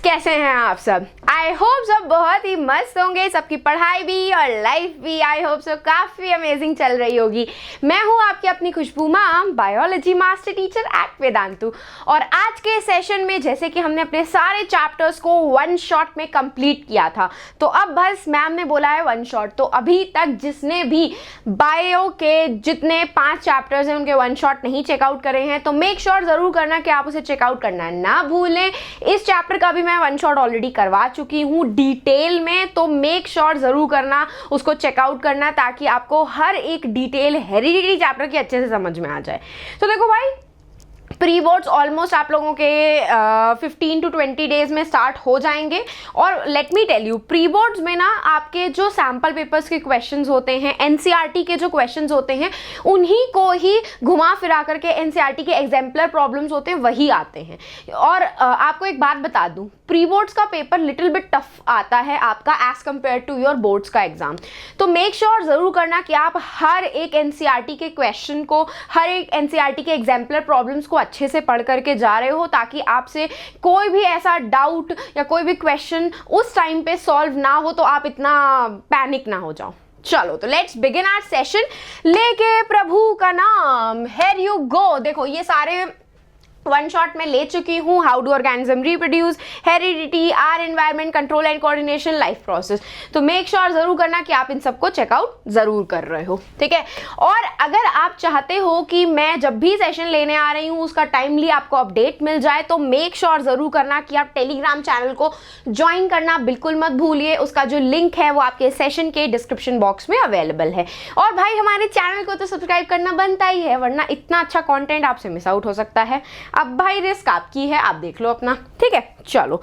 कैसे हैं आप सब? आई होप सब बहुत ही मस्त होंगे, सबकी पढ़ाई भी और लाइफ भी आई होप सब काफ़ी अमेजिंग चल रही होगी। मैं हूं आपकी अपनी Khushboo ma'am, biology master teacher at Vedantu. और आज के सेशन में जैसे कि हमने अपने सारे चैप्टर्स को वन शॉट में कंप्लीट किया था, तो अब बस मैम ने बोला है वन शॉट। तो अभी तक जिसने भी बायो के जितने 5 चैप्टर्स हैं उनके वन शॉट नहीं चेकआउट करे हैं, तो मेक श्योर ज़रूर करना कि आप उसे चेकआउट करना ना भूलें। इस चैप्टर का भी मैं वन शॉट ऑलरेडी करवा चुकी हूँ डिटेल में, तो मेक श्योर ज़रूर करना उसको चेकआउट करना, ताकि आपको हर एक डिटेल हेरिडिटी चैप्टर की अच्छे से समझ में आ जाए। तो देखो भाई, प्री बोर्ड्स ऑलमोस्ट आप लोगों के 15 to 20 डेज में स्टार्ट हो जाएंगे। और let me tell you, pre boards में ना आपके जो सैम्पल पेपर्स के क्वेश्चंस होते हैं, एनसीईआरटी के जो क्वेश्चंस होते हैं, उन्हीं को ही घुमा फिरा करके एनसीईआरटी के एग्जाम्पलर प्रॉब्लम्स होते हैं वही आते हैं। और आपको एक बात बता दूं, प्री बोर्ड्स का पेपर लिटिल बिट टफ आता है आपका as compare to your boards का एग्जाम। तो मेक श्योर ज़रूर करना कि आप हर एक एनसीईआरटी के क्वेश्चन को, हर एक एनसीईआरटी के एग्जाम्पलर प्रॉब्लम्स को अच्छे से पढ़ करके जा रहे हो, ताकि आपसे कोई भी ऐसा डाउट या कोई भी क्वेश्चन उस टाइम पे सॉल्व ना हो, तो आप इतना पैनिक ना हो जाओ। चलो तो लेट्स बिगिन आवर सेशन। लेके प्रभु का नाम, हियर यू गो। देखो ये सारे वन शॉट में ले चुकी हूँ। How do organism reproduce, heredity, are environment, control and coordination, life process. तो मेक श्योर जरूर करना कि आप इन सबको चेकआउट जरूर कर रहे हो, ठीक है। और अगर आप चाहते हो कि मैं जब भी सेशन लेने आ रही हूँ उसका टाइमली आपको अपडेट मिल जाए, तो मेक श्योर जरूर करना कि आप टेलीग्राम चैनल को ज्वाइन करना बिल्कुल मत भूलिए। उसका जो लिंक है वो आपके सेशन के डिस्क्रिप्शन बॉक्स में अवेलेबल है। और भाई हमारे चैनल को तो सब्सक्राइब करना बनता ही है, वरना इतना अच्छा कॉन्टेंट आपसे मिस आउट हो सकता है। अब भाई रिस्क आपकी है, आप देख लो अपना, ठीक है। चलो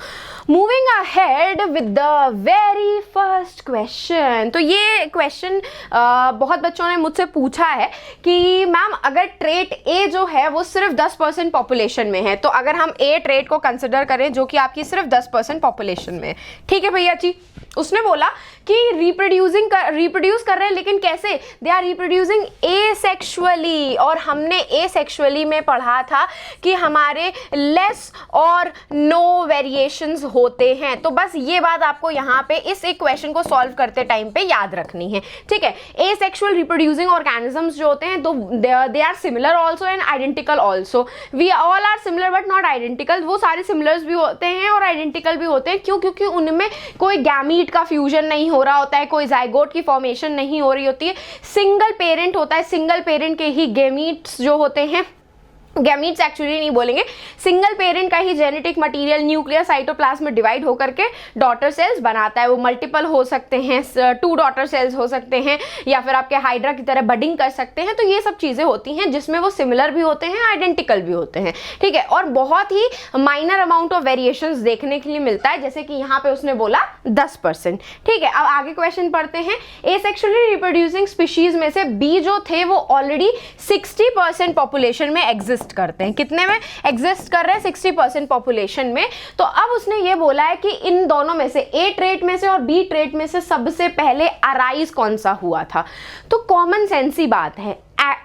moving ahead with the very first question. तो ये क्वेश्चन बहुत बच्चों ने मुझसे पूछा है कि मैम अगर ट्रेट ए जो है वो सिर्फ 10% पॉपुलेशन में है, तो अगर हम ए ट्रेट को कंसिडर करें जो कि आपकी सिर्फ 10% पॉपुलेशन में है, ठीक है भैया जी। उसने बोला कि रिप्रोड्यूस कर रहे हैं, लेकिन कैसे? They are reproducing asexually. और हमने एसेक्सुअली में पढ़ा था कि हमारे लेस और नो वेरिएशंस होते हैं। तो बस ये बात आपको यहाँ पे इस एक क्वेश्चन को सॉल्व करते टाइम पे याद रखनी है, ठीक है। एसेक्सुअल रिप्रोड्यूसिंग ऑर्गेनिजम्स जो होते हैं, तो they are similar also and identical also. We all are similar but not identical. वो सारे सिमिलर्स भी होते हैं और आइडेंटिकल भी होते हैं। क्यों? क्योंकि उनमें कोई गैमीट का फ्यूजन नहीं हो रहा होता है, कोई जाइगोट की फॉर्मेशन नहीं हो रही होती है। सिंगल पेरेंट होता है, सिंगल पेरेंट के ही गैमीट्स जो होते हैं, गैमीट्स एक्चुअली नहीं बोलेंगे, सिंगल पेरेंट का ही जेनेटिक मटेरियल न्यूक्लियर साइटोप्लाज्म में डिवाइड होकर के डॉटर सेल्स बनाता है। वो मल्टीपल हो सकते हैं, 2 डॉटर सेल्स हो सकते हैं, या फिर आपके हाइड्रा की तरह बडिंग कर सकते हैं। तो ये सब चीज़ें होती हैं जिसमें वो सिमिलर भी होते हैं, आइडेंटिकल भी होते हैं, ठीक है। और बहुत ही माइनर अमाउंट ऑफ वेरिएशंस देखने के लिए मिलता है, जैसे कि यहाँ पे उसने बोला 10%, ठीक है। अब आगे क्वेश्चन पढ़ते हैं। एसेक्सुअली रिप्रोड्यूसिंग स्पीशीज में से बी जो थे वो ऑलरेडी 60% पॉपुलेशन में एग्जिस्ट करते हैं। कितने में एग्जिस्ट कर रहे हैं? 60% पॉपुलेशन में। तो अब उसने ये बोला है कि इन दोनों में से, ए ट्रेट में से और बी ट्रेट में से सबसे पहले अराइज कौन सा हुआ था? तो कॉमन सेंस ही बात है,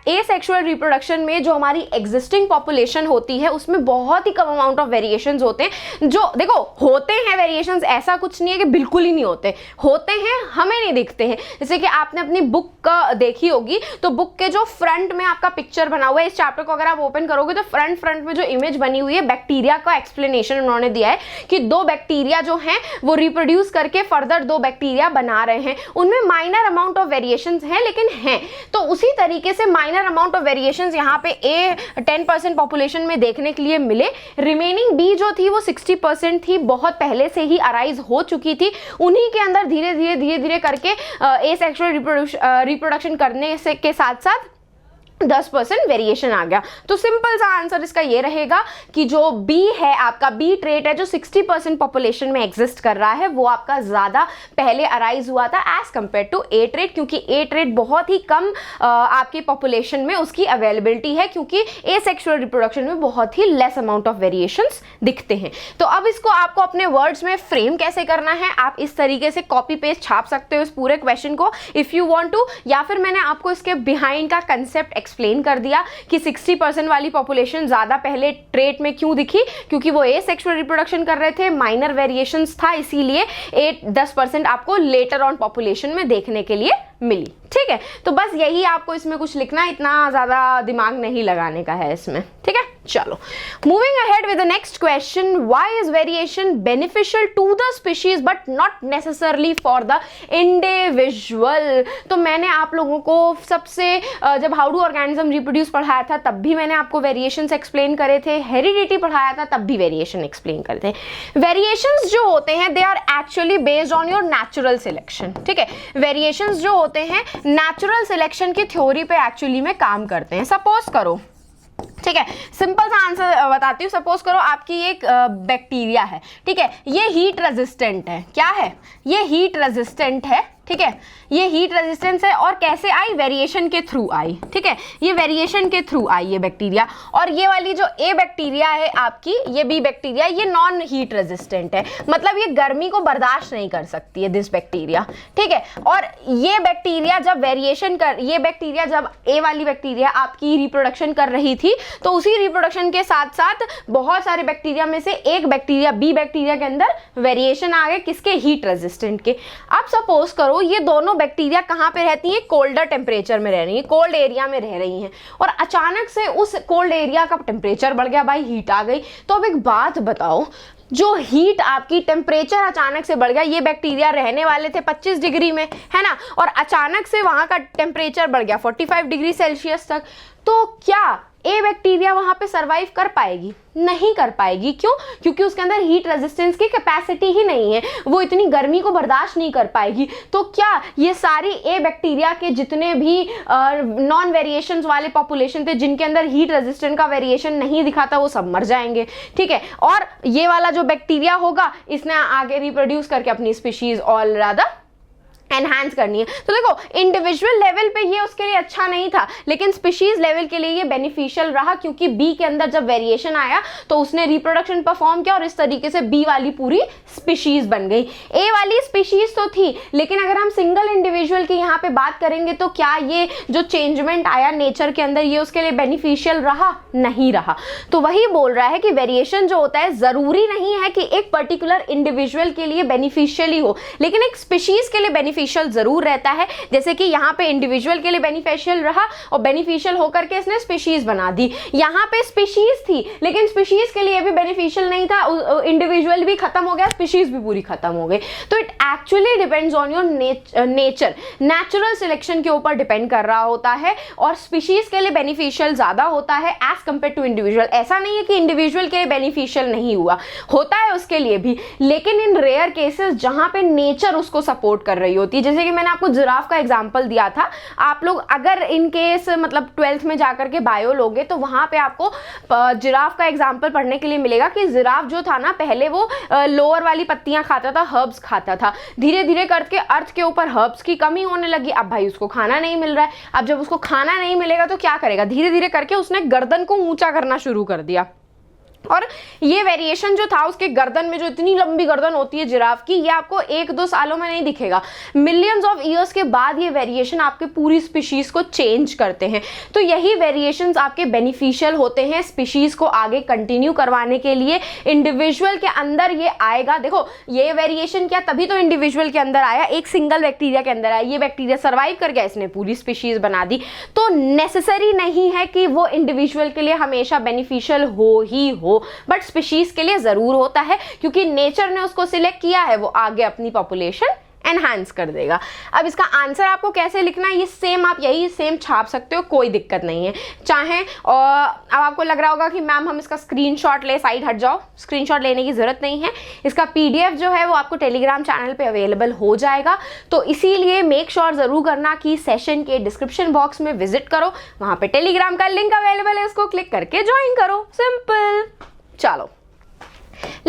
एसेक्सुअल रिप्रोडक्शन में जो हमारी एग्जिस्टिंग पॉपुलेशन होती है उसमें बहुत ही कम अमाउंट ऑफ वेरिएशंस होते हैं। जो देखो होते हैं वेरिएशंस, ऐसा कुछ नहीं है कि बिल्कुल ही नहीं होते, होते हैं, हमें नहीं दिखते हैं। जैसे कि आपने अपनी बुक का देखी होगी, तो बुक के जो फ्रंट में आपका पिक्चर बना हुआ है, इस चैप्टर को अगर आप ओपन करोगे तो फ्रंट में जो इमेज बनी हुई है, बैक्टीरिया का एक्सप्लेनेशन उन्होंने दिया है कि 2 बैक्टीरिया जो हैं वो रिप्रोड्यूस करके फर्दर 2 बैक्टीरिया बना रहे हैं। उनमें माइनर अमाउंट ऑफ वेरिएशंस हैं, लेकिन हैं। तो उसी तरीके से माइनर अमाउंट ऑफ वेरिएशंस यहाँ पे ए 10% पॉपुलेशन में देखने के लिए मिले। रिमेनिंग बी जो थी वो 60% थी, बहुत पहले से ही अराइज हो चुकी थी। उन्हीं के अंदर धीरे धीरे करके एसेक्सुअल रिप्रोडक्शन करने से के साथ साथ 10% वेरिएशन आ गया। तो सिंपल सा आंसर इसका ये रहेगा कि जो बी है, आपका बी ट्रेट है जो 60% पॉपुलेशन में एग्जिस्ट कर रहा है, वो आपका ज़्यादा पहले अराइज हुआ था as compare to a trait, क्योंकि ए ट्रेट बहुत ही कम आपकी पॉपुलेशन में उसकी अवेलेबिलिटी है, क्योंकि एसेक्सुअल रिप्रोडक्शन में बहुत ही लेस अमाउंट ऑफ वेरिएशंस दिखते हैं। तो अब इसको आपको अपने वर्ड्स में फ्रेम कैसे करना है, आप इस तरीके से कॉपी पेस्ट छाप सकते हो इस पूरे क्वेश्चन को इफ़ यू वांट टू, या फिर मैंने आपको इसके बिहाइंड का कंसेप्ट एक्सप्लेन कर दिया कि 60% वाली पॉपुलेशन ज़्यादा पहले ट्रेट में क्यों दिखी, क्योंकि वो एसेक्सुअल रिप्रोडक्शन कर रहे थे, माइनर वेरिएशंस था, इसीलिए 8-10% आपको लेटर ऑन पॉपुलेशन में देखने के लिए मिली। ठीक है, तो बस यही आपको इसमें कुछ लिखना है, इतना ज़्यादा दिमाग नहीं लगाने का है इसमें। ठीक है, चलो moving ahead with the next question, why is variation beneficial to the species but not necessarily for the individual. तो मैंने आप लोगों को सबसे जब हाउ डू ऑर्गेनिज्म रिप्रोड्यूस पढ़ाया था तब भी मैंने आपको वेरिएशंस एक्सप्लेन करे थे, हेरिडिटी पढ़ाया था तब भी वेरिएशन एक्सप्लेन करे थे। वेरिएशंस जो होते हैं they are actually based on your natural selection. ठीक है, वेरिएशंस जो होते हैं नेचुरल सिलेक्शन की थ्योरी पे एक्चुअली में काम करते हैं। सपोज करो, ठीक है, सिंपल सा आंसर बताती हूँ, सपोज करो आपकी एक बैक्टीरिया है, ठीक है, ये हीट रेजिस्टेंट है। क्या है? ये हीट रेजिस्टेंट है। ठीक है, ये हीट रेजिस्टेंस है और कैसे आई? वेरिएशन के थ्रू आई। ठीक है, ये वेरिएशन के थ्रू आई ये बैक्टीरिया। और ये वाली जो ए बैक्टीरिया है आपकी, ये बी बैक्टीरिया, ये नॉन हीट रेजिस्टेंट है, मतलब ये गर्मी को बर्दाश्त नहीं कर सकती है दिस बैक्टीरिया। ठीक है, और ये बैक्टीरिया जब ये बैक्टीरिया जब ए वाली बैक्टीरिया आपकी रिप्रोडक्शन कर रही थी तो उसी रिप्रोडक्शन के साथ साथ बहुत सारे बैक्टीरिया में से एक बैक्टीरिया बी बैक्टीरिया के अंदर वेरिएशन आ गए, किसके? हीट रेजिस्टेंट के। अब सपोज करो ये दोनों बैक्टीरिया कहाँ पे रहती हैं? कोल्डर टेम्परेचर में रह रही हैं, कोल्ड एरिया में रह रही हैं, और अचानक से उस कोल्ड एरिया का टेम्परेचर बढ़ गया, भाई हीट आ गई। तो अब एक बात बताओ, जो हीट आपकी टेम्परेचर अचानक से बढ़ गया, ये बैक्टीरिया रहने वाले थे 25 डिग्री में, है ना, और अचानक से वहां का टेम्परेचर बढ़ गया 45 डिग्री सेल्सियस तक, तो क्या ए बैक्टीरिया वहां पे सरवाइव कर पाएगी? नहीं कर पाएगी। क्यों? क्योंकि उसके अंदर हीट रेजिस्टेंस की कैपेसिटी ही नहीं है, वो इतनी गर्मी को बर्दाश्त नहीं कर पाएगी। तो क्या ये सारी ए बैक्टीरिया के जितने भी नॉन वेरिएशंस वाले पॉपुलेशन थे जिनके अंदर हीट रेजिस्टेंट का वेरिएशन नहीं दिखा था, वो सब मर जाएंगे। ठीक है, और ये वाला जो बैक्टीरिया होगा इसने आगे रिप्रोड्यूस करके अपनी स्पीशीज और ज़्यादा एनहांस करनी है। तो देखो इंडिविजुअल लेवल पे ये उसके लिए अच्छा नहीं था, लेकिन स्पीशीज लेवल के लिए ये बेनिफिशियल रहा, क्योंकि बी के अंदर जब वेरिएशन आया तो उसने रिप्रोडक्शन परफॉर्म किया और इस तरीके से बी वाली पूरी स्पीशीज बन गई। ए वाली स्पीशीज तो थी, लेकिन अगर हम सिंगल इंडिविजुअल की यहाँ पे बात करेंगे तो क्या ये जो चेंजमेंट आया नेचर के अंदर ये उसके लिए बेनिफिशियल रहा? नहीं रहा। तो वही बोल रहा है कि वेरिएशन जो होता है जरूरी नहीं है कि एक पर्टिकुलर इंडिविजुअल के लिए बेनिफिशियल ही हो, लेकिन एक स्पीशीज के लिए बेनिफिशियल जरूर रहता है। जैसे कि यहाँ पे इंडिविजुअल के लिए बेनिफिशियल रहा और बेनिफिशियल होकर के इसने स्पीशीज बना दी। यहाँ पे स्पीशीज थी लेकिन स्पीशीज के लिए भी बेनिफिशियल नहीं था, इंडिविजुअल भी खत्म हो गया, स्पीशीज भी पूरी खत्म हो गई। तो it actually depends on your nature, natural selection के ऊपर डिपेंड कर रहा होता है, और स्पीशीज के लिए बेनिफिशियल ज्यादा होता है एज कंपेयर टू इंडिविजुअल। ऐसा नहीं है कि इंडिविजुअल के लिए बेनिफिशियल नहीं हुआ, होता है उसके लिए भी, लेकिन इन रेयर केसेस जहां पे नेचर उसको सपोर्ट कर रही होती है। जैसे कि मैंने आपको जिराफ का एग्जांपल दिया था, आप लोग अगर इन केस मतलब 12th में जाकर के बायो लोगे तो वहां पे आपको जिराफ का एग्जांपल पढ़ने के लिए मिलेगा कि जिराफ जो था ना, पहले वो लोअर वाली पत्तियां खाता था, हर्ब्स खाता था, धीरे धीरे करके अर्थ के ऊपर हर्ब्स की कमी होने लगी। अब भाई उसको खाना नहीं मिल रहा है, अब जब उसको खाना नहीं मिलेगा तो क्या करेगा? धीरे धीरे करके उसने गर्दन को ऊंचा करना शुरू कर दिया, और ये वेरिएशन जो था उसके गर्दन में, जो इतनी लंबी गर्दन होती है जिराफ की, ये आपको 1-2 सालों में नहीं दिखेगा, मिलियंस ऑफ ईयर्स के बाद ये वेरिएशन आपके पूरी स्पीशीज को चेंज करते हैं। तो यही वेरिएशंस आपके बेनिफिशियल होते हैं स्पीशीज को आगे कंटिन्यू करवाने के लिए। इंडिविजुअल के अंदर ये आएगा, देखो ये वेरिएशन क्या तभी तो इंडिविजुअल के अंदर आया, एक सिंगल बैक्टीरिया के अंदर आया, ये बैक्टीरिया सर्वाइव कर गया, इसने पूरी स्पीशीज बना दी। तो नेसेसरी नहीं है कि वो इंडिविजुअल के लिए हमेशा बेनिफिशियल हो ही हो, बट स्पीशीज के लिए जरूर होता है, क्योंकि नेचर ने उसको सिलेक्ट किया है, वो आगे अपनी पॉपुलेशन एनहांस कर देगा। अब इसका आंसर आपको कैसे लिखना है, ये सेम आप यही सेम छाप सकते हो, कोई दिक्कत नहीं है। चाहे अब आपको लग रहा होगा कि मैम हम इसका स्क्रीनशॉट ले, साइड हट जाओ, स्क्रीनशॉट लेने की जरूरत नहीं है। इसका पीडीएफ जो है वो आपको टेलीग्राम चैनल पे अवेलेबल हो जाएगा, तो इसीलिए मेक श्योर जरूर करना कि सेशन के डिस्क्रिप्शन बॉक्स में विजिट करो, वहां पे टेलीग्राम का लिंक अवेलेबल है, उसको क्लिक करके ज्वाइन करो, सिंपल। चलो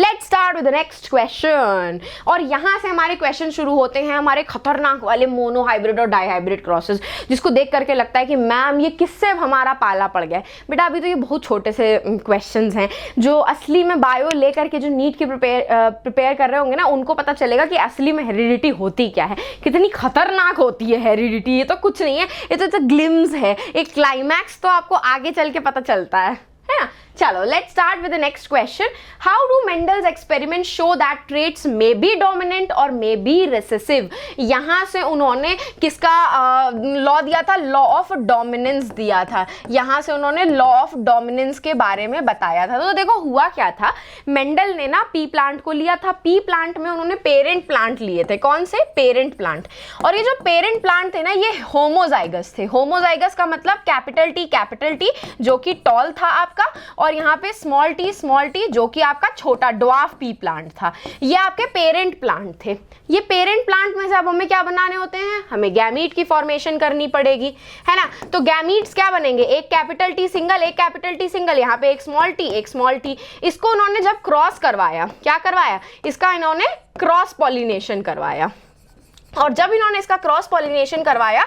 let's start with the next question. और यहाँ से हमारे क्वेश्चन शुरू होते हैं हमारे खतरनाक वाले मोनो हाइब्रिड और डाई हाइब्रिड क्रॉसेस, जिसको देख करके लगता है कि मैम ये किससे हमारा पाला पड़ गया है। बेटा अभी तो ये बहुत छोटे से क्वेश्चंस हैं, जो असली में बायो लेकर के जो नीट के प्रिपेयर कर रहे होंगे ना, उनको पता चलेगा कि असली में हेरिडिटी होती क्या है, कितनी खतरनाक होती है हेरिडिटी। ये तो कुछ नहीं है, ये तो ग्लिम्स है, एक क्लाइमैक्स तो आपको आगे चल के पता चलता है ना। चलो let's start with the next question. How do Mendel's experiment show that traits may be dominant और मे बी रिसेसिव। यहाँ से उन्होंने किसका लॉ दिया था, लॉ ऑफ डोमिनेंस दिया था। यहाँ से उन्होंने लॉ ऑफ डोमिनेंस के बारे में बताया था। तो देखो हुआ क्या था, मेंडल ने ना पी प्लांट को लिया था, पी प्लांट में उन्होंने पेरेंट प्लांट लिए थे। कौन से, पेरेंट प्लांट। और ये जो पेरेंट प्लांट थे ना, ये होमोजाइगस थे। होमोजाइगस का मतलब कैपिटल टी जो कि टॉल था आपका, और यहाँ पे स्मॉल टी जो कि आपका छोटा ड्वार्फ पी प्लांट था। ये आपके पेरेंट प्लांट थे। ये पेरेंट प्लांट में से अब हमें क्या बनाने होते हैं, हमें गैमीट की फॉर्मेशन करनी पड़ेगी, है ना। तो गैमीट्स क्या बनेंगे, एक कैपिटल टी सिंगल, एक कैपिटल टी सिंगल, यहाँ पे एक स्मॉल टी। इसको उन्होंने जब क्रॉस करवाया, क्या करवाया, इसका इन्होंने क्रॉस पॉलिनेशन करवाया। और जब इन्होंने इसका क्रॉस पॉलिनेशन करवाया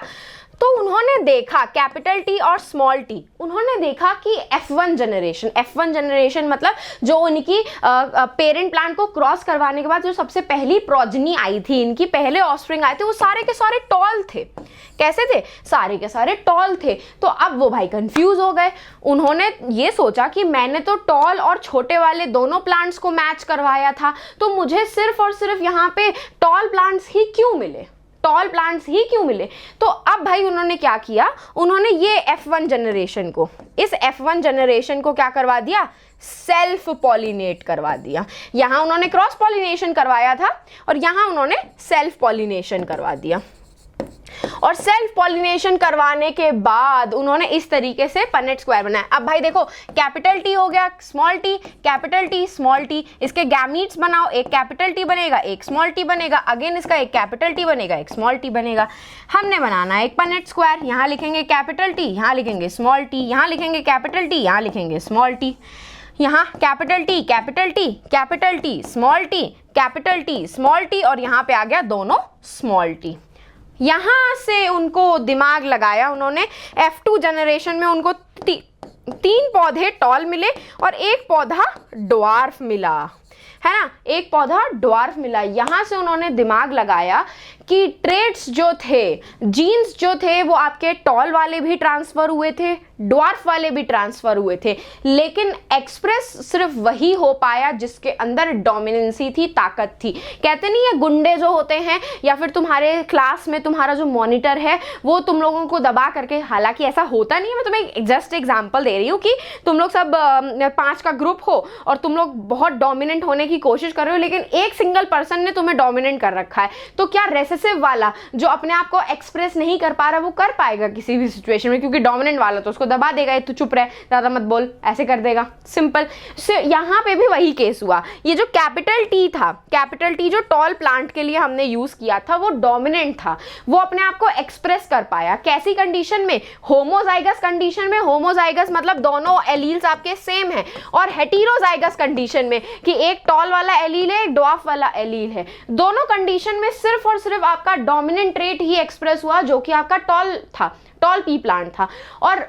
तो उन्होंने देखा कैपिटल टी और स्मॉल टी, उन्होंने देखा कि F1 जनरेशन मतलब जो उनकी पेरेंट प्लांट को क्रॉस करवाने के बाद जो सबसे पहली प्रोजनी आई थी, इनकी पहले ऑफस्प्रिंग आए थे, वो सारे के सारे टॉल थे। कैसे थे, सारे के सारे टॉल थे। तो अब वो भाई कंफ्यूज हो गए। उन्होंने ये सोचा कि मैंने तो टॉल और छोटे वाले दोनों प्लांट्स को मैच करवाया था, तो मुझे सिर्फ और सिर्फ यहाँ पे टॉल प्लांट्स ही क्यों मिले, टॉल प्लांट्स ही क्यों मिले। तो अब भाई उन्होंने क्या किया, उन्होंने ये F1 जनरेशन को, इस F1 जनरेशन को क्या करवा दिया, सेल्फ पॉलिनेट करवा दिया। यहां उन्होंने क्रॉस पॉलिनेशन करवाया था और यहां उन्होंने सेल्फ पॉलिनेशन करवा दिया। और सेल्फ पॉलिनेशन करवाने के बाद उन्होंने इस तरीके से पनेट स्क्वायर बनाया। अब भाई देखो, कैपिटल टी हो गया, small T, capital T, small T, इसके गैमीट्स बनाओ, एक कैपिटल टी बनेगा, एक स्मॉल टी बनेगा, अगेन इसका एक कैपिटल टी बनेगा, एक स्मॉल टी बनेगा। हमने बनाना है एक पनेट स्क्वायर, यहाँ लिखेंगे कैपिटल टी, यहाँ लिखेंगे स्मॉल टी, यहाँ लिखेंगे कैपिटल टी, यहाँ लिखेंगे स्मॉल टी, यहाँ capital T capital T capital T small T capital T small T, और यहाँ पे आ गया दोनों स्मॉल टी। यहाँ से उनको दिमाग लगाया उन्होंने, F2 जनरेशन में उनको तीन पौधे टॉल मिले और एक पौधा ड्वार्फ मिला, है ना, एक पौधा ड्वार्फ मिला। यहाँ से उन्होंने दिमाग लगाया कि ट्रेट्स जो थे, जीन्स जो थे, वो आपके टॉल वाले भी ट्रांसफ़र हुए थे, ड्वार्फ वाले भी ट्रांसफ़र हुए थे, लेकिन एक्सप्रेस सिर्फ वही हो पाया जिसके अंदर डोमिनेंसी थी, ताकत थी। कहते नहीं है गुंडे जो होते हैं, या फिर तुम्हारे क्लास में तुम्हारा जो मॉनिटर है वो तुम लोगों को दबा करके, हालांकि ऐसा होता नहीं है, मैं तुम्हें जस्ट एग्जांपल दे रही हूँ कि तुम लोग सब 5 का ग्रुप हो और तुम लोग बहुत डोमिनेंट होने की कोशिश कर रहे हो, लेकिन एक सिंगल पर्सन ने तुम्हें डोमिनेंट कर रखा है। तो क्या रेसेसिव वाला जो अपने आप को एक्सप्रेस नहीं कर पा रहा, वो कर पाएगा किसी भी सिचुएशन में, क्योंकि डोमिनेंट वाला तो उसको दबा देगा, तू चुप रह, ज्यादा मत बोल, ऐसे कर देगा, सिंपल। यहाँ पे भी वही केस हुआ। ये जो कैपिटल टी था, कैपिटल टी जो टॉल प्लांट के लिए हमने यूज किया था, वो डोमिनेंट था, वो अपने आप को एक्सप्रेस कर पाया। कैसी कंडीशन में, होमोजाइगस कंडीशन में, होमोजाइगस मतलब दोनों एलील्स आपके सेम है, और हेटेरोजाइगस कंडीशन में कि एक टॉल वाला एलील है, एक ड्वार्फ वाला एलील है। दोनों कंडीशन में सिर्फ और सिर्फ आपका डोमिनेंट ट्रेट ही एक्सप्रेस हुआ, जो कि आपका टॉल था, टॉल पी प्लांट था। और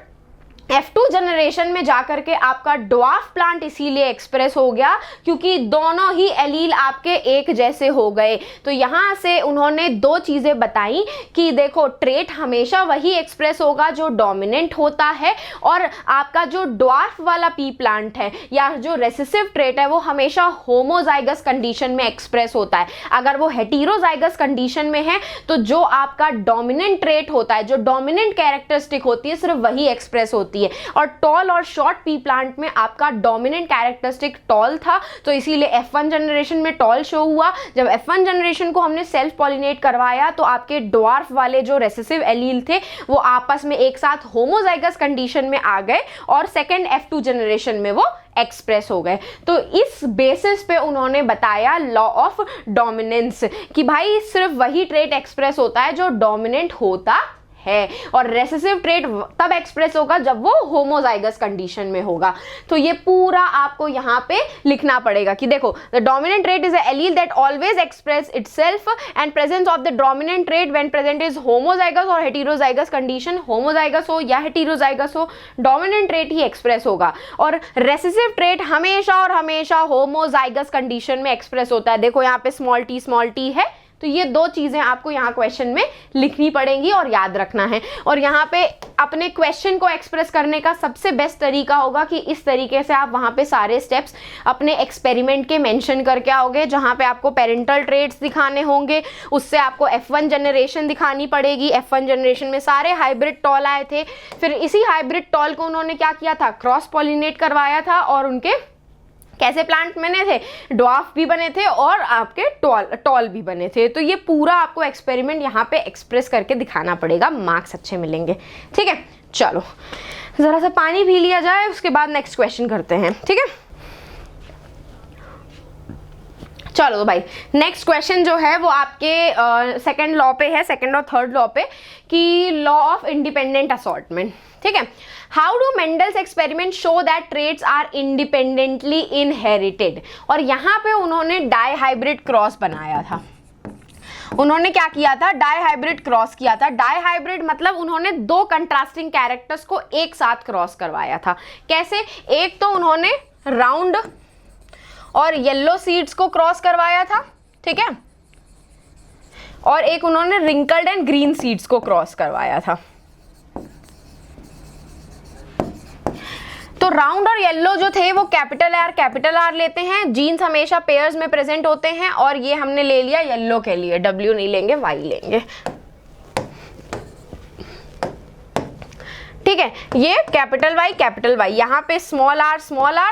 F2 जनरेशन में जाकर के आपका ड्वार्फ प्लांट इसीलिए एक्सप्रेस हो गया क्योंकि दोनों ही एलील आपके एक जैसे हो गए। तो यहाँ से उन्होंने दो चीज़ें बताई कि देखो, ट्रेट हमेशा वही एक्सप्रेस होगा जो डोमिनेंट होता है, और आपका जो ड्वार्फ वाला पी प्लांट है या जो रेसेसिव ट्रेट है वो हमेशा होमोजाइगस कंडीशन में एक्सप्रेस होता है। अगर वो हेटेरोजाइगस कंडीशन में है तो जो आपका डोमिनेंट ट्रेट होता है, जो डोमिनेंट कैरेक्टरिस्टिक होती है, सिर्फ वही एक्सप्रेस होती है। और टॉल और शॉर्ट पी प्लांट में आपका डोमिनेंट कैरेक्टरिस्टिक टॉल था, तो इसीलिए F1 जनरेशन में टॉल शो हुआ। जब F1 जनरेशन को हमने सेल्फ पॉलिनेट करवाया तो आपके ड्वार्फ वाले जो रेसेसिव एलील थे वो आपस में एक साथ होमोजाइगस कंडीशन में आ गए और सेकेंड F2 जनरेशन में वो एक्सप्रेस हो गए। तो इस बेसिस पे उन्होंने बताया लॉ ऑफ डोमिनेंस कि भाई सिर्फ वही ट्रेट एक्सप्रेस होता है जो डोमिनेंट होता है, और रेसेसिव ट्रेट तब एक्सप्रेस होगा जब वो होमोजाइगस कंडीशन में होगा। तो ये पूरा आपको यहाँ पे लिखना पड़ेगा कि देखो, the dominant trait is a allele that always express itself and presence of the dominant trait when present is homozygous और हेटेरोजाइगस कंडीशन, होमोजाइगस हो या हेटेरोजाइगस हो, डोमिनेंट ट्रेट ही एक्सप्रेस होगा। और रेसेसिव ट्रेट हमेशा और हमेशा होमोजाइगस कंडीशन में एक्सप्रेस होता है। देखो यहाँ पे स्मॉल टी है, तो ये दो चीजें आपको यहाँ क्वेश्चन में लिखनी पड़ेंगी और याद रखना है। और यहाँ पे अपने क्वेश्चन को एक्सप्रेस करने का सबसे बेस्ट तरीका होगा कि इस तरीके से आप वहाँ पे सारे स्टेप्स अपने एक्सपेरिमेंट के मेंशन करके आओगे, जहाँ पे आपको पेरेंटल ट्रेट्स दिखाने होंगे, उससे आपको F1 जनरेशन दिखानी पड़ेगी। F1 जनरेशन में सारे हाइब्रिड टॉल आए थे, फिर इसी हाइब्रिड टॉल को उन्होंने क्या किया था, क्रॉस पॉलिनेट करवाया था, और उनके कैसे प्लांट बने थे, ड्वार्फ भी बने थे और आपके टॉल भी बने थे। तो ये पूरा आपको एक्सपेरिमेंट यहाँ पे एक्सप्रेस करके दिखाना पड़ेगा, मार्क्स अच्छे मिलेंगे। ठीक है, चलो ज़रा सा पानी पी लिया जाए, उसके बाद नेक्स्ट क्वेश्चन करते हैं। ठीक है, चलो भाई नेक्स्ट क्वेश्चन जो है वो आपके सेकंड लॉ पे है, सेकंड और थर्ड लॉ पे, कि लॉ ऑफ इंडिपेंडेंट असॉर्टमेंट। ठीक है, how do Mendel's experiment show that traits are independently inherited. और यहाँ पे उन्होंने डाई हाइब्रिड क्रॉस बनाया था। उन्होंने क्या किया था, डाई हाइब्रिड क्रॉस किया था। डाई हाइब्रिड मतलब उन्होंने दो कंट्रास्टिंग कैरेक्टर्स को एक साथ क्रॉस करवाया था। कैसे, एक तो उन्होंने राउंड और येलो सीड्स को क्रॉस करवाया था, ठीक है, और एक उन्होंने रिंकल्ड एंड ग्रीन सीड्स को क्रॉस करवाया था। तो राउंड और येलो जो थे वो कैपिटल आर लेते हैं, जीन्स हमेशा पेयर्स में प्रेजेंट होते हैं, और ये हमने ले लिया येलो के लिए, डब्ल्यू नहीं लेंगे, वाई लेंगे। ठीक है, ये कैपिटल वाई, यहाँ पे स्मॉल आर,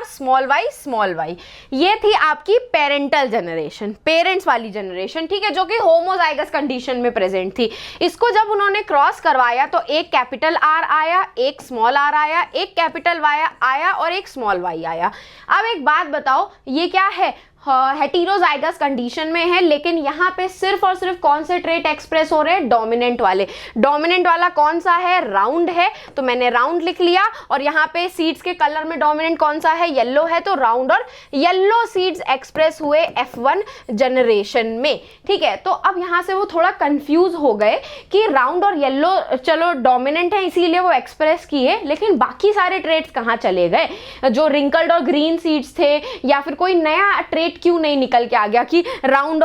स्मॉल वाई। ये थी आपकी पेरेंटल जनरेशन, पेरेंट्स वाली जनरेशन, ठीक है, जो कि होमोजाइगस कंडीशन में प्रेजेंट थी। इसको जब उन्होंने क्रॉस करवाया तो एक कैपिटल आर आया, एक स्मॉल आर आया, एक कैपिटल वाई आया और एक स्मॉल वाई आया। अब एक बात बताओ, ये क्या है, हेटेरोजाइगस कंडीशन में है, लेकिन यहाँ पे सिर्फ और सिर्फ कौन से ट्रेट एक्सप्रेस हो रहे हैं, डोमिनेंट वाले। डोमिनेंट वाला कौन सा है, राउंड है, तो मैंने राउंड लिख लिया। और यहाँ पे सीड्स के कलर में डोमिनेंट कौन सा है, येलो है, तो राउंड और येलो सीड्स एक्सप्रेस हुए F1 जनरेशन में। ठीक है, तो अब यहाँ से वो थोड़ा कंफ्यूज हो गए कि राउंड और येलो चलो डोमिनेंट है इसीलिए वो एक्सप्रेस किए, लेकिन बाकी सारे ट्रेट्स कहाँ चले गए, जो रिंकल्ड और ग्रीन सीड्स थे, या फिर कोई नया ट्रेट क्यों नहीं निकल के आ गया कि राउंड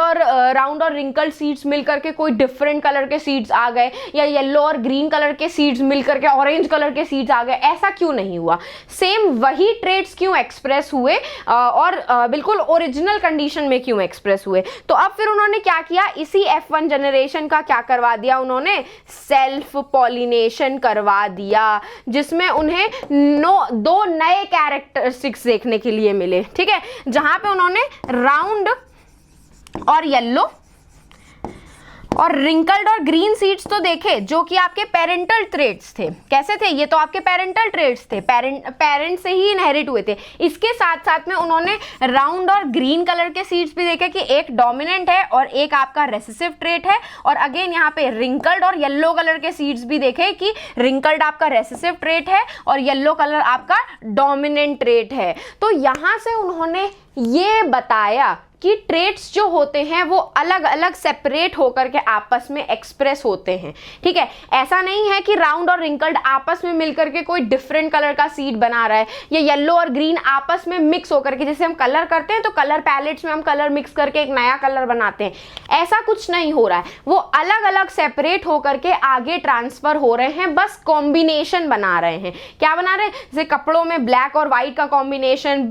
और रिंकल्ड सीड्स मिलकर के कोई डिफरेंट कलर के सीड्स आ गए, या येलो और ग्रीन कलर के सीड्स मिलकर के ऑरेंज कलर के सीड्स आ गए, ऐसा क्यों नहीं हुआ। सेम वही ट्रेट्स क्यों एक्सप्रेस हुए और बिल्कुल ओरिजिनल कंडीशन में क्यों एक्सप्रेस हुए। तो अब फिर उन्होंने क्या किया, इसी F1 जनरेशन का क्या करवा दिया, उन्होंने सेल्फ पॉलिनेशन करवा दिया, जिसमें उन्हें दो नए कैरेक्टरिस्टिक्स देखने के लिए मिले। ठीक है, जहां पे उन्होंने राउंड और येलो और रिंकल्ड और ग्रीन सीड्स तो देखे, जो कि आपके पेरेंटल ट्रेट्स थे। कैसे थे, ये तो आपके पेरेंटल ट्रेट्स थे, पेरेंट से ही इनहेरिट हुए थे। इसके साथ साथ में उन्होंने राउंड और ग्रीन कलर के सीड्स भी देखे कि एक डोमिनेंट है और एक आपका रेसेसिव ट्रेट है, और अगेन यहाँ पे रिंकल्ड और येलो कलर के सीड्स भी देखे कि रिंकल्ड आपका रेसेसिव ट्रेट है और येलो कलर आपका डोमिनेंट ट्रेट है। तो यहाँ से उन्होंने ये बताया कि ट्रेट्स जो होते हैं वो अलग अलग सेपरेट होकर के आपस में एक्सप्रेस होते हैं। ठीक है, ऐसा नहीं है कि राउंड और रिंकल्ड आपस में मिलकर के कोई डिफरेंट कलर का सीड बना रहा है, या येलो और ग्रीन आपस में मिक्स होकर के, जैसे हम कलर करते हैं तो कलर पैलेट्स में हम कलर मिक्स करके एक नया कलर बनाते हैं, ऐसा कुछ नहीं हो रहा है। वो अलग अलग सेपरेट होकर के आगे ट्रांसफर हो रहे हैं, बस कॉम्बिनेशन बना रहे हैं। क्या बना रहे हैं, जैसे कपड़ों में ब्लैक और व्हाइट का कॉम्बिनेशन,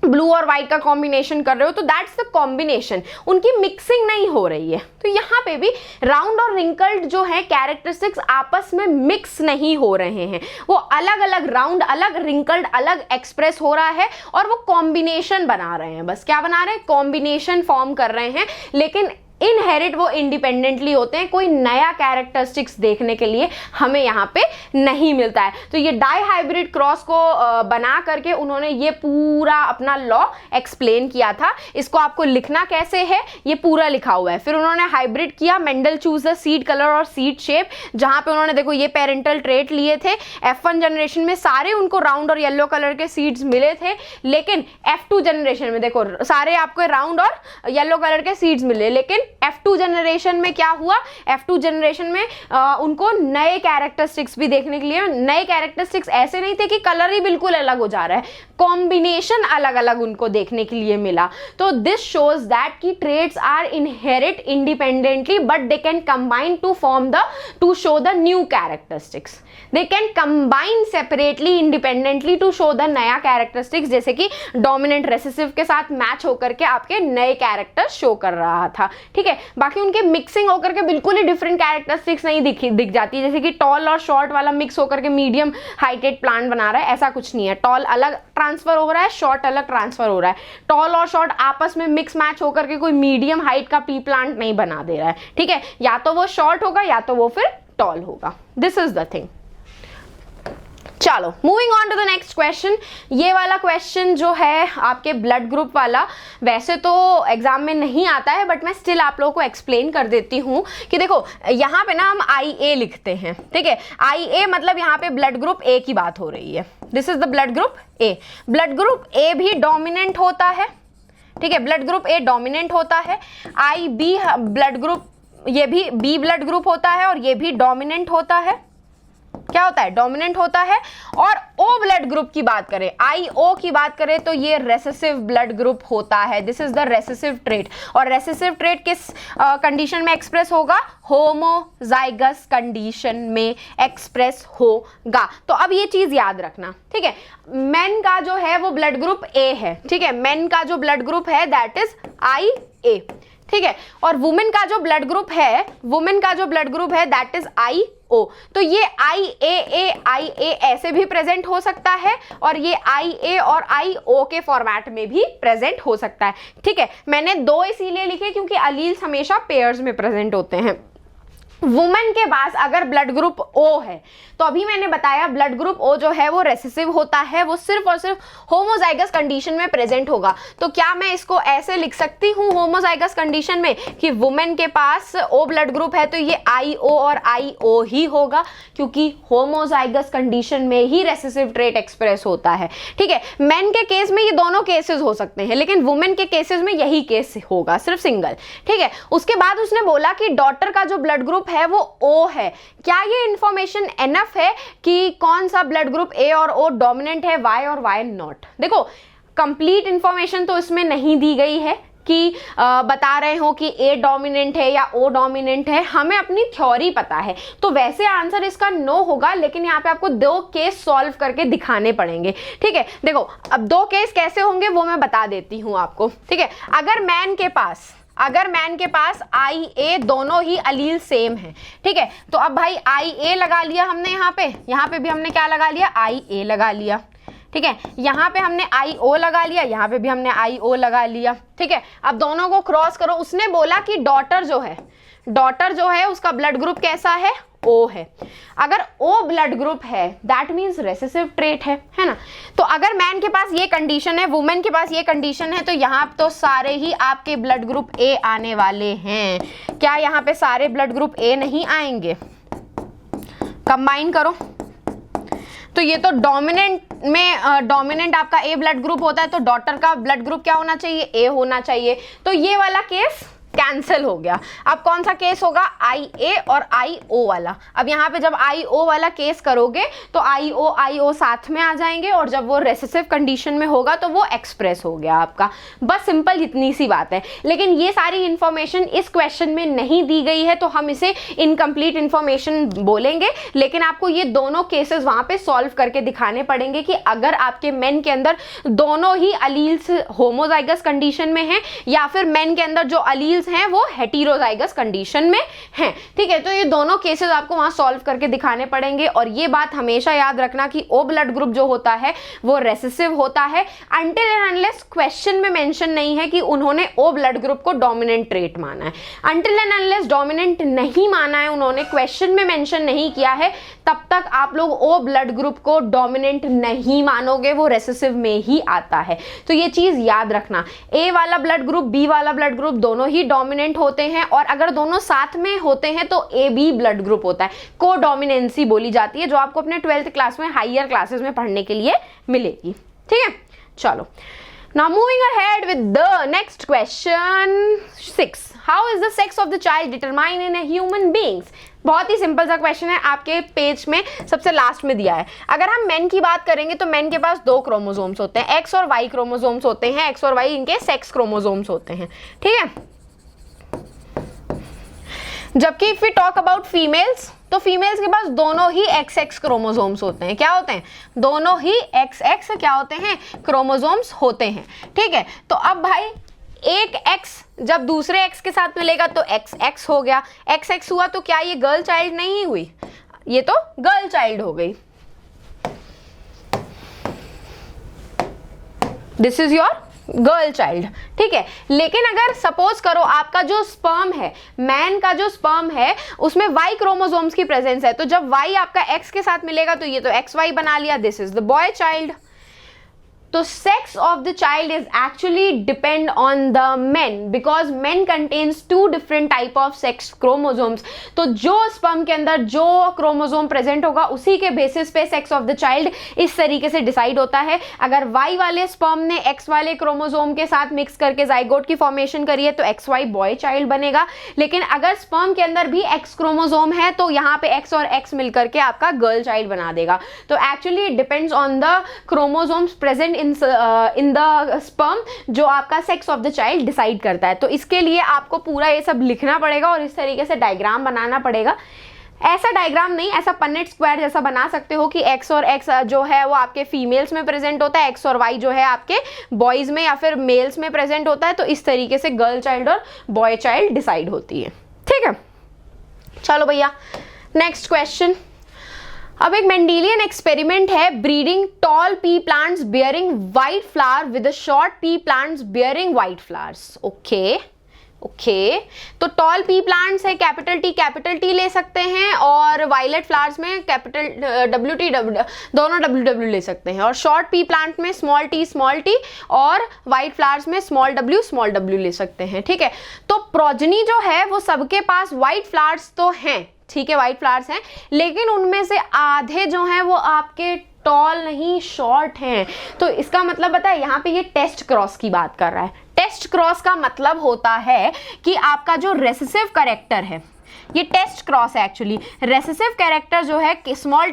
ब्लू और व्हाइट का कॉम्बिनेशन कर रहे हो, तो दैट्स द कॉम्बिनेशन, उनकी मिक्सिंग नहीं हो रही है। तो यहाँ पे भी राउंड और रिंकल्ड जो है कैरेक्टरिस्टिक्स आपस में मिक्स नहीं हो रहे हैं, वो अलग अलग, राउंड अलग, रिंकल्ड अलग एक्सप्रेस हो रहा है, और वो कॉम्बिनेशन बना रहे हैं। बस क्या बना रहे हैं, कॉम्बिनेशन फॉर्म कर रहे हैं। लेकिन इनहेरिट वो इंडिपेंडेंटली होते हैं, कोई नया कैरेक्टरिस्टिक्स देखने के लिए हमें यहाँ पे नहीं मिलता है। तो ये डाई हाइब्रिड क्रॉस को बना करके उन्होंने ये पूरा अपना लॉ एक्सप्लेन किया था। इसको आपको लिखना कैसे है ये पूरा लिखा हुआ है। फिर उन्होंने हाइब्रिड किया, Mendel choose the seed colour और सीड शेप, जहां पे उन्होंने देखो ये पेरेंटल ट्रेट लिए थे। F1 जनरेशन में सारे उनको राउंड और येलो कलर के सीड्स मिले थे, लेकिन F2 जनरेशन में देखो सारे आपको राउंड और येलो कलर के सीड्स मिले, लेकिन F2 जनरेशन में क्या हुआ, F2 जनरेशन में उनको नए कैरेक्टरिस्टिक्स भी देखने के लिए, नए कैरेक्टरिस्टिक्स ऐसे नहीं थे कि कलर ही बिल्कुल अलग हो जा रहा है, कॉम्बिनेशन अलग अलग उनको देखने के लिए मिला। तो this shows that key traits are inherit independently but they can combine to show the new characteristics. They can combine separately independently to show the नया कैरेक्टरिस्टिक्स, जैसे कि डोमिनेंट रेसेसिव के साथ मैच होकर के आपके नए कैरेक्टर शो कर रहा था। ठीक है, बाकी उनके मिक्सिंग होकर के बिल्कुल ही डिफरेंट कैरेक्टरिस्टिक्स नहीं दिख जाती, जैसे कि टॉल और शॉर्ट वाला मिक्स होकर के मीडियम हाइटेड प्लांट बना रहा है, ऐसा कुछ नहीं है। टॉल अलग ट्रांसफर हो रहा है, शॉर्ट अलग ट्रांसफर हो रहा है। टॉल और शॉर्ट आपस में मिक्स मैच होकर के कोई मीडियम हाइट का पी प्लांट नहीं बना दे रहा है। ठीक है, या तो वो शॉर्ट होगा या तो वो फिर टॉल होगा। This is the thing. चलो moving on to the next question. ये वाला क्वेश्चन जो है आपके ब्लड ग्रुप वाला, वैसे तो एग्जाम में नहीं आता है, बट मैं स्टिल आप लोगों को एक्सप्लेन कर देती हूँ कि देखो यहाँ पे ना हम IA लिखते हैं। ठीक है, IA मतलब यहाँ पे ब्लड ग्रुप A की बात हो रही है। This is the blood group A। Blood group A भी डोमिनेंट होता है। ठीक है, ब्लड ग्रुप A डोमिनेंट होता है। IB ब्लड ग्रुप, ये भी B ब्लड ग्रुप होता है और ये भी डोमिनेंट होता है। क्या होता है, डोमिनेंट होता है। और O ब्लड ग्रुप की बात करें, IO की बात करें, तो ये रेसेसिव ब्लड ग्रुप होता है। This is the recessive trait. और रेसेसिव ट्रेट किस कंडीशन में एक्सप्रेस होगा, होमोजाइगस कंडीशन में एक्सप्रेस होगा। तो अब ये चीज याद रखना। ठीक है, मेन का जो है वो ब्लड ग्रुप A है। ठीक है, मेन का जो ब्लड ग्रुप है दैट इज IA। ठीक है, और वुमेन का जो ब्लड ग्रुप है दैट इज IO। तो ये IA ऐसे भी प्रेजेंट हो सकता है और ये IA और IO के फॉर्मेट में भी प्रेजेंट हो सकता है। ठीक है, मैंने दो इसीलिए लिखे क्योंकि अलील्स हमेशा पेयर्स में प्रेजेंट होते हैं। वुमेन के पास अगर ब्लड ग्रुप O है, तो अभी मैंने बताया ब्लड ग्रुप O जो है वो रेसेसिव होता है, वो सिर्फ और सिर्फ होमोजाइगस कंडीशन में प्रेजेंट होगा। तो क्या मैं इसको ऐसे लिख सकती हूँ होमोजाइगस कंडीशन में कि वुमेन के पास O ब्लड ग्रुप है तो ये IO और IO ही होगा, क्योंकि होमोजाइगस कंडीशन में ही रेसेसिव ट्रेट एक्सप्रेस होता है। ठीक है, मेन के केस में ये दोनों केसेस हो सकते हैं, लेकिन वुमेन के केसेस में यही केस होगा, सिर्फ सिंगल। ठीक है, उसके बाद उसने बोला कि डॉटर का जो ब्लड ग्रुप है वो O है। क्या ये इंफॉर्मेशन एनफ है कि कौन सा ब्लड ग्रुप A और O डोमिनेंट है, Y और Y नॉट? देखो कंप्लीट इंफॉर्मेशन तो इसमें नहीं दी गई है कि बता रहे हो कि A डोमिनेंट है या O डोमिनेंट है, हमें अपनी थ्योरी पता है। तो वैसे आंसर इसका नो होगा, लेकिन यहाँ पे आपको दो केस सॉल्व करके दिखाने पड़ेंगे। ठीक है, देखो अब दो केस कैसे होंगे वो मैं बता देती हूँ आपको। ठीक है, अगर मैन के पास IA दोनों ही अलील सेम है। ठीक है, तो अब भाई IA लगा लिया हमने, यहाँ पे भी हमने क्या लगा लिया, IA लगा लिया। ठीक है, यहाँ पे हमने IO लगा लिया, यहाँ पे भी हमने IO लगा लिया। ठीक है, अब दोनों को क्रॉस करो। उसने बोला कि डॉटर जो है उसका ब्लड ग्रुप कैसा है, O है। अगर O ब्लड ग्रुप है दैट मीन्स रेसेसिव ट्रेट है ना। तो अगर मैन के पास ये कंडीशन है, वुमेन के पास ये कंडीशन है, तो यहाँ तो सारे ही आपके ब्लड ग्रुप A आने वाले हैं। क्या यहाँ पे सारे ब्लड ग्रुप A नहीं आएंगे? कंबाइन करो तो ये तो डोमिनेंट आपका A ब्लड ग्रुप होता है, तो डॉटर का ब्लड ग्रुप क्या होना चाहिए, A होना चाहिए। तो ये वाला केस कैंसिल हो गया। अब कौन सा केस होगा, IA और IO वाला। अब यहाँ पे जब IO वाला केस करोगे तो IO साथ में आ जाएंगे, और जब वो रेसेसिव कंडीशन में होगा तो वो एक्सप्रेस हो गया आपका। बस सिंपल इतनी सी बात है। लेकिन ये सारी इंफॉर्मेशन इस क्वेश्चन में नहीं दी गई है, तो हम इसे इनकम्प्लीट इंफॉर्मेशन बोलेंगे। लेकिन आपको ये दोनों केसेस वहाँ पे सॉल्व करके दिखाने पड़ेंगे कि अगर आपके मेन के अंदर दोनों ही अलील्स होमोजाइगस कंडीशन में हैं, या फिर मेन के अंदर जो अलील मेल्स हैं वो हेटेरोजाइगस कंडीशन में हैं, ठीक है। तो ये दोनों केसेस आपको वहां सॉल्व करके दिखाने पड़ेंगे, और ये बात हमेशा याद रखना कि ओ ब्लड ग्रुप जो होता है वो रेसेसिव होता है अनटिल एंड अनलेस क्वेश्चन में मेंशन नहीं है कि उन्होंने ओ ब्लड ग्रुप को डोमिनेंट ट्रेट माना है। अनटिल एंड अनलेस डोमिनेंट नहीं माना है उन्होंने, क्वेश्चन में मेंशन नहीं किया है, तब तक आप लोग ओ ब्लड ग्रुप को डोमिनेंट नहीं मानोगे, वो रेसेसिव में ही आता है। तो ये चीज याद रखना, ए वाला ब्लड ग्रुप बी वाला ब्लड ग्रुप दोनों ही डोमिनेंट होते हैं, और अगर दोनों साथ में होते हैं तो ए बी ब्लड ग्रुप होता है। को डोमिनेंसी बोली जाती है, जो आपको अपने 12th क्लास में हायर क्लासेस में पढ़ने के लिए मिलेगी, ठीक है। चलो, now moving ahead with the next question 6, how is the sex of the child determined in a human beings? बहुत ही सिंपल सा क्वेश्चन है, आपके पेज में सबसे लास्ट में दिया है। अगर हम मेन की बात करेंगे तो मेन के पास 2 क्रोमोसोम्स होते हैं, एक्स और वाई क्रोमोसोम्स होते हैं, एक्स और वाई इनके सेक्स क्रोमोसोम्स होते हैं, ठीक है। जबकि if we talk about females, तो फीमेल्स के पास दोनों ही XX क्रोमोसोम्स होते हैं। क्या होते हैं? दोनों ही XX क्या होते हैं? क्रोमोसोम्स होते हैं, ठीक है। तो अब भाई एक X जब दूसरे X के साथ मिलेगा तो XX हो गया, XX हुआ तो क्या ये गर्ल चाइल्ड नहीं हुई? ये तो गर्ल चाइल्ड हो गई। This is your girl child, ठीक है। लेकिन अगर सपोज करो आपका जो स्पर्म है, मैन का जो स्पर्म है, उसमें वाई क्रोमोसोम्स की प्रेजेंस है, तो जब वाई आपका एक्स के साथ मिलेगा तो ये तो XY बना लिया, this is the boy child. तो sex of the child is actually depend on the men, because men contains 2 different type of sex chromosomes. तो जो स्पर्म के अंदर जो क्रोमोसोम प्रेजेंट होगा उसी के बेसिस पे सेक्स ऑफ द चाइल्ड इस तरीके से डिसाइड होता है। अगर वाई वाले स्पर्म ने एक्स वाले क्रोमोसोम के साथ मिक्स करके जाइगोट की फॉर्मेशन करी है तो XY बॉय चाइल्ड बनेगा। लेकिन अगर स्पर्म के अंदर भी एक्स क्रोमोसोम है तो यहाँ पे एक्स और एक्स मिलकर के आपका गर्ल चाइल्ड बना देगा। तो actually it depends on the chromosomes present in the sperm, जो आपका sex of the child decide करता है। तो इसके लिए आपको पूरा ये सब लिखना पड़ेगा और इस तरीके से डायग्राम बनाना पड़ेगा। ऐसा डायग्राम नहीं, ऐसा पन्नेट स्क्वायर जैसा बना सकते हो कि एक्स और एक्स जो है वो आपके फीमेल्स में प्रेजेंट होता है, एक्स और वाई जो है आपके बॉयज में या फिर मेल्स में प्रेजेंट होता है। तो इस तरीके से गर्ल चाइल्ड और बॉय चाइल्ड डिसाइड होती है, ठीक है। चलो भैया, नेक्स्ट क्वेश्चन। अब एक मेंडेलियन एक्सपेरिमेंट है, breeding toll P plants bearing white flower with short P plants bearing white flowers. Okay, तो टॉल पी प्लांट्स है, कैपिटल टी ले सकते हैं, और वायलेट फ्लावर्स में कैपिटल WT दोनों WW ले सकते हैं, और शॉर्ट पी प्लांट में स्मॉल टी और वाइट फ्लावर्स में स्मॉल w ले सकते हैं, ठीक है। तो प्रोजनी जो है वो सबके पास वाइट फ्लावर्स तो हैं, ठीक है, वाइट फ्लावर्स हैं, लेकिन उनमें से आधे जो हैं वो आपके टॉल नहीं शॉर्ट हैं। तो इसका मतलब पता है, यहाँ पे ये टेस्ट क्रॉस की बात कर रहा है। टेस्ट क्रॉस का मतलब होता है कि आपका जो रेसेसिव कैरेक्टर है, ये टेस्ट क्रॉस है एक्चुअली। रेसेसिव कैरेक्टर जो है स्मॉल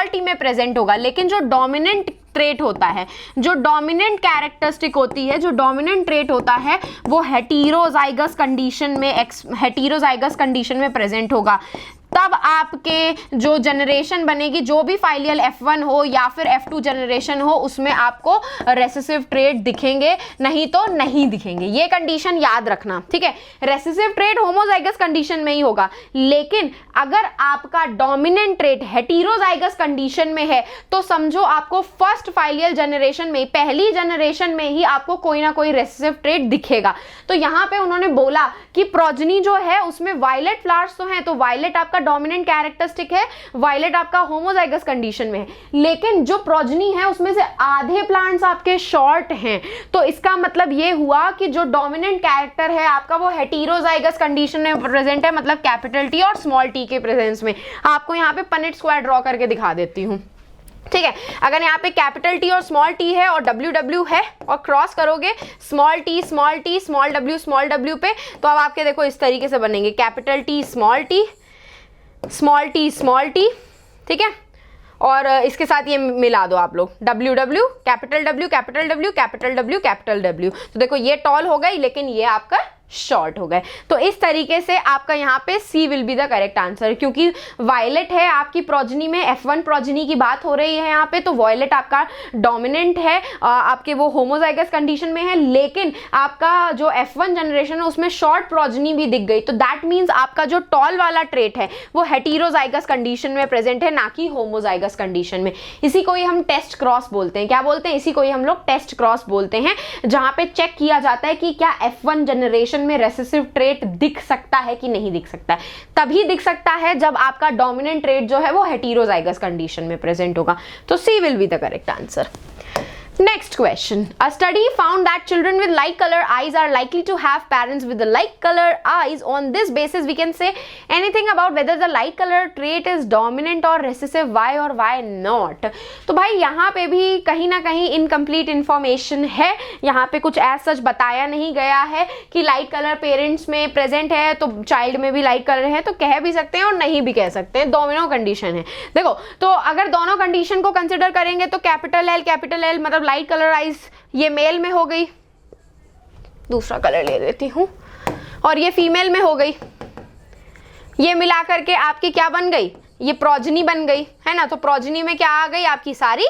टी में प्रेजेंट होगा, लेकिन जो डोमिनेंट ट्रेट होता है, जो डोमिनेंट कैरेक्टरिस्टिक होती है, जो डोमिनेंट ट्रेट होता है वो हेटेरोजाइगस कंडीशन में प्रेजेंट होगा। तब आपके जो जनरेशन बनेगी, जो भी फाइलियल F1 हो या फिर F2 जनरेशन हो, उसमें आपको रेसेसिव ट्रेट दिखेंगे, नहीं तो नहीं दिखेंगे। ये कंडीशन याद रखना, ठीक है। रेसेसिव ट्रेट होमोजाइगस कंडीशन में ही होगा, लेकिन अगर आपका डोमिनेंट ट्रेट हेटेरोजाइगस कंडीशन में है तो समझो आपको फर्स्ट फाइलियल जनरेशन में, पहली जनरेशन में ही आपको कोई ना कोई रेसेसिव ट्रेट दिखेगा। तो यहाँ पे उन्होंने बोला कि प्रोजनी जो है उसमें वायलेट फ्लावर्स तो हैं, तो वायलेट आपका डोमिनेंट कैरेक्टरिस्टिक है, वायलेट आपका होमोजाइगस कंडीशन में है, लेकिन जो प्रोजनी है उसमें से आधे प्लांट्स आपके शॉर्ट हैं। तो इसका मतलब ये हुआ कि जो डोमिनेंट कैरेक्टर है आपका वो हेटेरोजाइगस कंडीशन में प्रेजेंट है, मतलब कैपिटल टी और स्मॉल टी के प्रेजेंस में। आपको यहाँ पे पनेट स्क्वायर ड्रॉ करके दिखा देती हूँ, ठीक है। अगर यहाँ पे कैपिटल टी और स्मॉल टी है और WW है और क्रॉस करोगे स्मॉल टी स्मॉल W पे, तो अब आपके देखो इस तरीके से बनेंगे, कैपिटल टी स्मॉल टी, ठीक है। और इसके साथ ये मिला दो आप लोग WW, कैपिटल W, तो देखो ये टॉल हो गई, लेकिन ये आपका शॉर्ट हो गए। तो इस तरीके से आपका यहाँ पे C will be the correct answer, क्योंकि वायलेट है आपकी प्रोजनी में, F1 प्रोजनी की बात हो रही है यहाँ पे, तो वायलेट आपका डोमिनेंट है, आपके वो होमोजाइगस कंडीशन में है, लेकिन आपका जो F1 जनरेशन है उसमें शॉर्ट प्रोजनी भी दिख गई, तो दैट मीन्स आपका जो टॉल वाला ट्रेट है वो हेटेरोजाइगस कंडीशन में प्रेजेंट है, ना कि होमोजाइगस कंडीशन में। इसी को ही हम टेस्ट क्रॉस बोलते हैं। क्या बोलते हैं? इसी को ही हम लोग टेस्ट क्रॉस बोलते हैं, जहां पे चेक किया जाता है कि क्या F1 जनरेशन में रेसेसिव ट्रेट दिख सकता है कि नहीं दिख सकता है। तभी दिख सकता है जब आपका डोमिनेंट ट्रेट जो है वो हेटेरोजाइगस कंडीशन में प्रेजेंट होगा। तो C will be the correct answer. Next question. A study found that children with light color eyes are likely to have parents with the light color eyes. On this basis, we can say anything about whether the light color trait is dominant or recessive, why or why not. तो भाई यहाँ पे भी कहीं ना कहीं incomplete information है, यहाँ पे कुछ as such बताया नहीं गया है कि light color parents में present है तो child में भी light color है, तो कह भी सकते हैं और नहीं भी कह सकते हैं, दोनों कंडीशन है। देखो, तो अगर दोनों कंडीशन को कंसिडर करेंगे तो कैपिटल एल मतलब लाइट कलर आइज ये मेल में हो गई, दूसरा कलर ले लेती हूं, और ये फीमेल में हो गई, ये मिला करके आपकी क्या बन गई? ये प्रोजनी बन गई, है ना। तो प्रोजनी में क्या आ गई? आपकी सारी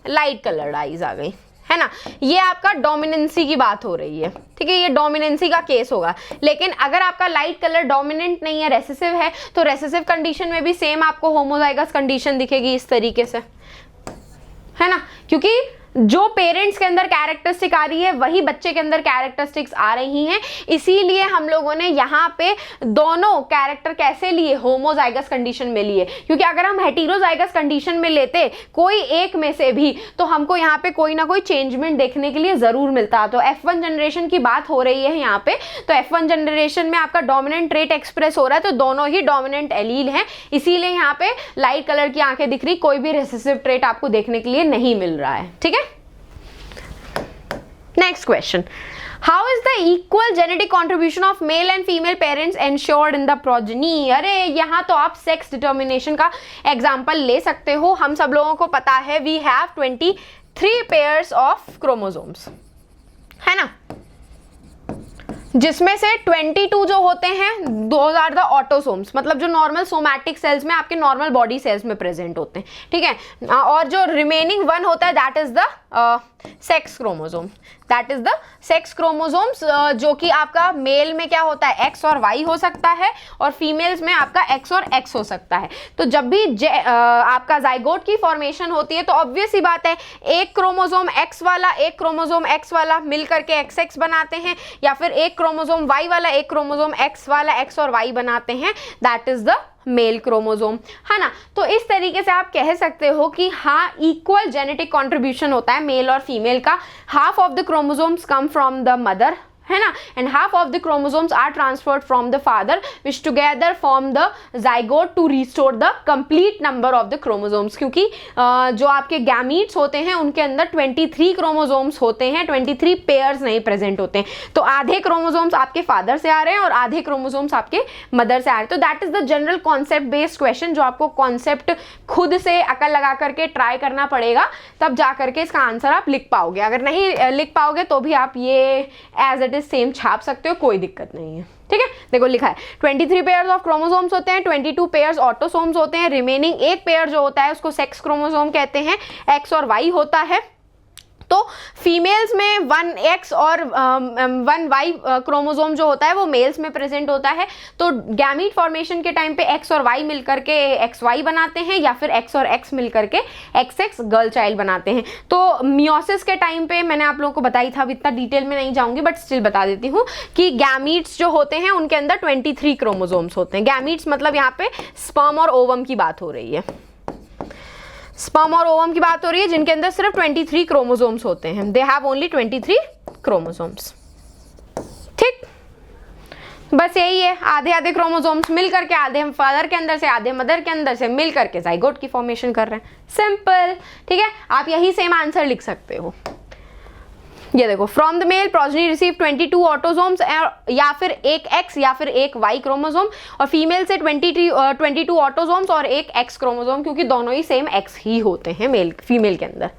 लाइट कलर आइज आ गई, है ना। ये आपका डोमिनेंसी की बात हो रही है, ठीक है, ये डोमिनेंसी का केस होगा। लेकिन अगर आपका लाइट कलर डोमिनेंट नहीं है, रेसेसिव है, तो रेसेसिव कंडीशन में भी सेम आपको होमोजाइगस कंडीशन दिखेगी इस तरीके से, है ना, क्योंकि जो पेरेंट्स के अंदर कैरेक्टरिस्टिक आ रही है वही बच्चे के अंदर कैरेक्टरिस्टिक्स आ रही हैं। इसीलिए हम लोगों ने यहाँ पे दोनों कैरेक्टर कैसे लिए? होमोजाइगस कंडीशन में लिए, क्योंकि अगर हम हेटेरोजाइगस कंडीशन में लेते कोई एक में से भी तो हमको यहाँ पे कोई ना कोई चेंजमेंट देखने के लिए जरूर मिलता। तो F1 जनरेशन की बात हो रही है यहाँ पे, तो F1 जनरेशन में आपका डोमिनेंट ट्रेट एक्सप्रेस हो रहा है, तो दोनों ही डोमिनेंट एलील हैं, इसीलिए यहाँ पे लाइट कलर की आंखें दिख रही, कोई भी रेसेसिव ट्रेट आपको देखने के लिए नहीं मिल रहा है, ठीक है। Next question. How is the equal genetic contribution of male and female parents ensured in the progeny? अरे यहाँ तो आप सेक्स डिटर्मिनेशन का एग्जाम्पल ले सकते हो। हम सब लोगों को पता है we have 23 pairs of chromosomes, है ना, जिसमें से 22 जो होते हैं those are the autosomes, मतलब जो नॉर्मल सोमैटिक सेल्स में आपके नॉर्मल बॉडी सेल्स में प्रेजेंट होते हैं, ठीक है। और जो रिमेनिंग 1 होता है that is the sex chromosome, that is the sex chromosomes, जो कि आपका मेल में क्या होता है? X और Y हो सकता है, और फीमेल्स में आपका X और X हो सकता है। तो जब भी आपका जाइगोट की फॉर्मेशन होती है तो ऑब्वियस ही बात है, एक क्रोमोसोम X वाला एक क्रोमोसोम X वाला मिल करके XX बनाते हैं, या फिर एक क्रोमोसोम Y वाला एक क्रोमोसोम X वाला X और Y बनाते हैं, that is the male chromosome, है ना। तो इस तरीके से आप कह सकते हो कि हाँ, इक्वल जेनेटिक कंट्रीब्यूशन होता है मेल और फीमेल का। Half of the chromosomes come from the mother, है ना, and half of the chromosomes are transferred from the father which together form the zygote to restore the complete number of the chromosomes, क्योंकि जो आपके gametes होते हैं उनके अंदर 23 chromosomes होते हैं, 23 पेयर्स नहीं प्रेजेंट होते हैं। तो आधे क्रोमोसोम्स आपके फादर से आ रहे हैं और आधे क्रोमोसोम्स आपके मदर से आ रहे हैं। तो that is the general concept based question, जो आपको कॉन्सेप्ट खुद से अकल लगा करके ट्राई करना पड़ेगा, तब जा करके इसका आंसर आप लिख पाओगे। अगर नहीं लिख पाओगे तो भी आप ये एज इट सेम छाप सकते हो, कोई दिक्कत नहीं है, ठीक है। देखो लिखा है 23 पेयर्स ऑफ क्रोमोसोम्स होते हैं, 22 पेयर्स ऑटोसोम्स होते हैं, रिमेनिंग एक पेयर जो होता है उसको सेक्स क्रोमोसोम कहते हैं, X और Y होता है। तो फीमेल्स में 1X और 1Y क्रोमोसोम जो होता है वो मेल्स में प्रेजेंट होता है। तो गैमीट फॉर्मेशन के टाइम पे X और Y मिलकर के XY बनाते हैं, या फिर X और X मिलकर के XX गर्ल चाइल्ड बनाते हैं। तो मियोसिस के टाइम पे मैंने आप लोगों को बताई था, अब इतना डिटेल में नहीं जाऊंगी बट स्टिल बता देती हूँ कि गैमीट्स जो होते हैं उनके अंदर 23 क्रोमोसोम्स होते हैं। गैमीट्स मतलब यहाँ पे स्पर्म और ओवम की बात हो रही है, स्पर्म और ओवम की बात हो रही है, जिनके अंदर सिर्फ 23 क्रोमोसोम्स होते हैं। दे हैव ओनली 23 क्रोमोसोम्स, ठीक। बस यही है, आधे आधे क्रोमोसोम्स मिल करके, आधे हम फादर के अंदर से आधे मदर के अंदर से मिल करके जाइगोट की फॉर्मेशन कर रहे हैं, सिंपल, ठीक है। आप यही सेम आंसर लिख सकते हो। ये देखो, from the male progeny receive 22 autosomes, या फिर एक X या फिर एक Y क्रोमोसोम, और फीमेल से 22 ऑटोसोम्स और एक X क्रोमोसोम, क्योंकि दोनों ही सेम X ही होते हैं मेल फीमेल के अंदर।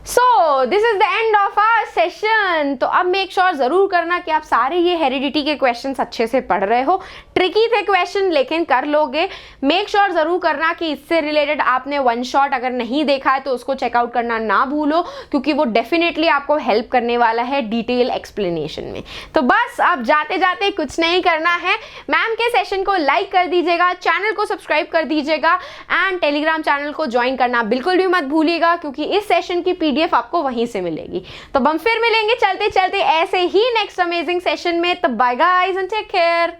So this is the end of our session. तो अब मेक श्योर जरूर करना कि आप सारे ये हेरिडिटी के क्वेश्चंस अच्छे से पढ़ रहे हो। ट्रिकी थे क्वेश्चन लेकिन कर लोगे। मेक श्योर जरूर करना कि इससे रिलेटेड आपने वन शॉट अगर नहीं देखा है तो उसको चेकआउट करना ना भूलो, क्योंकि वो डेफिनेटली आपको हेल्प करने वाला है डिटेल एक्सप्लेनेशन में। तो बस अब जाते जाते कुछ नहीं करना है, मैम के सेशन को लाइक कर दीजिएगा, चैनल को सब्सक्राइब कर दीजिएगा एंड टेलीग्राम चैनल को ज्वाइन करना बिल्कुल भी मत भूलिएगा, क्योंकि इस सेशन की पीडीएफ आपको वहीं से मिलेगी। तो हम फिर मिलेंगे चलते चलते ऐसे ही नेक्स्ट अमेजिंग सेशन में। तो bye guys and take care.